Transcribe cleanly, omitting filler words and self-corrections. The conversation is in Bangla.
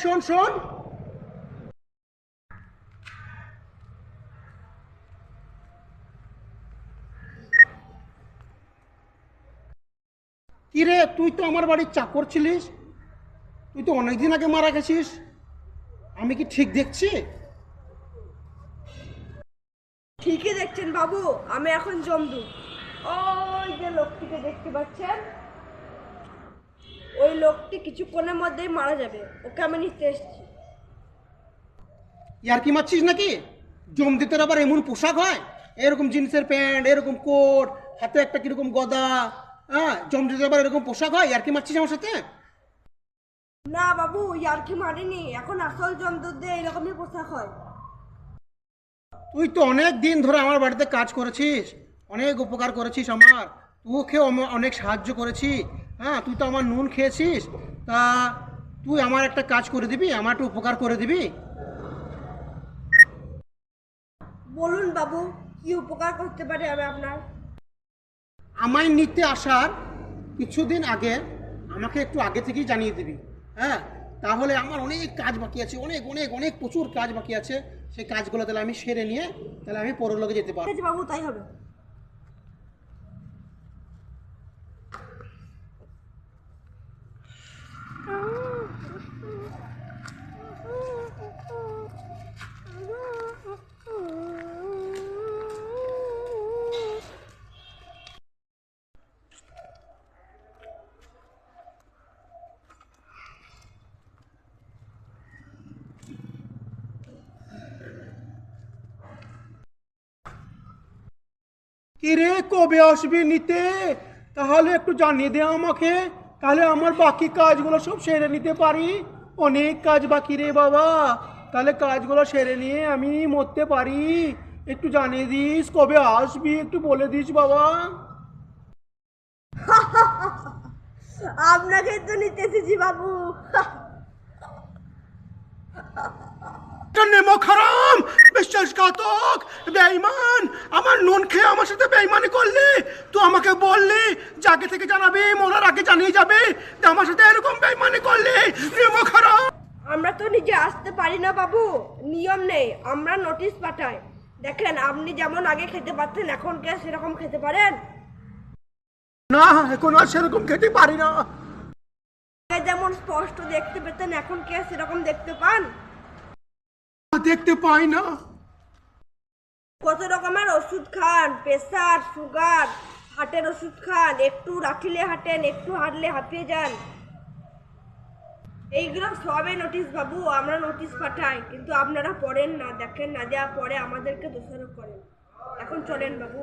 শোন শোন, কিরে তুই তো আমার বাড়ির চাকর ছিলিস, তুই তো অনেকদিন আগে মারা গেছিস, আমি কি ঠিক দেখছি? ঠিকই দেখছেন বাবু, আমি এখন জমদূত। ওই যে লোকটিকে দেখতে পাচ্ছেন, ওই লোকটি কিছুক্ষণের মধ্যেই মারা যাবে, ওকে আমি নিতে এসেছি। ইয়ার কি মারছিস নাকি? জমদিতের আবার এমন পোশাক হয়, এরকম জিন্সের প্যান্ট, এরকম কোট, হাতে একটা কিরকম গদা, হ্যাঁ জমদিতের আবার এরকম পোশাক হয়? ইয়ার কি মারছিস আমার সাথে? না বাবু, ইয়ার্কি মারিনি, এখন আসল জমদূতদের এরকমই পোশাক হয়। তুই তো অনেক দিন ধরে আমার বাড়িতে কাজ করেছিস, অনেক উপকার করেছিস আমার, তোকেও অনেক সাহায্য করেছি। হ্যাঁ তুই তো আমার নুন খেয়েছিস, তা তুই আমার একটা কাজ করে দিবি, আমার একটু উপকার করে দিবি? বলুন বাবু, কি উপকার করতে পারি আমি আপনার? আমায় নিতে আসার কিছুদিন আগে আমাকে একটু আগে থেকেই জানিয়ে দিবি। হ্যাঁ তাহলে আমার অনেক কাজ বাকি আছে, অনেক অনেক অনেক প্রচুর কাজ বাকি আছে, সেই কাজগুলো তাহলে আমি সেরে নিয়ে তাহলে আমি পরলোকে যেতে ঠিক পারবো। আছে বাবু, তাই হবে। কি রে কবে আসবি নিতে? তাহলে একটু জানিয়ে দে আমাকে, তাহলে আমার বাকি কাজগুলো সব সেরে নিতে পারি। অনেক কাজ বাকি রে বাবা, তাহলে কাজগুলো সেরে নিয়ে আমি মরতে পারি। একটু জানিয়ে দিস কবে আসবি, একটু বলে দিস বাবা। আপনাকে তো নিতে এসেছি বাবু। নেমো খারাম, বিশ্বাসঘাতক, বেঈমান, আমার নুন খেয়ে আমার সাথে বেঈমানি করলি। তুই আমাকে বললি যে আগে থেকে জানাবি, মরার আগে জানিয়ে যাবে, যে আমার সাথে এরকম বেঈমানি করলি। নেমো খারাম। আমরা তো নিজে আসতে পারি না বাবু, নিয়ম নেই, আমরা নোটিশ পাঠাই। দেখেন, আপনি যেমন আগে খেতে পারতেন, এখন কে সেরকম খেতে পারেন? না এখন আর সেরকম খেতে পারি না। আগে যেমন স্পষ্ট দেখতে পেতেন, এখন কে সেরকম দেখতে পান? দেখতে পাই না। কত রকমের ওষুধ খান, প্রেসার, সুগার, হার্টের ওষুধ খান, একটু রাখিলে হাঁটেন, একটু হাঁটলে হাঁপিয়ে যান। এইগুলো সবই নোটিশ বাবু, আমরা নোটিশ পাঠাই, কিন্তু আপনারা পড়েন না, দেখেন না, যা পরে আমাদেরকে দোষারোপ করেন। এখন চলেন বাবু।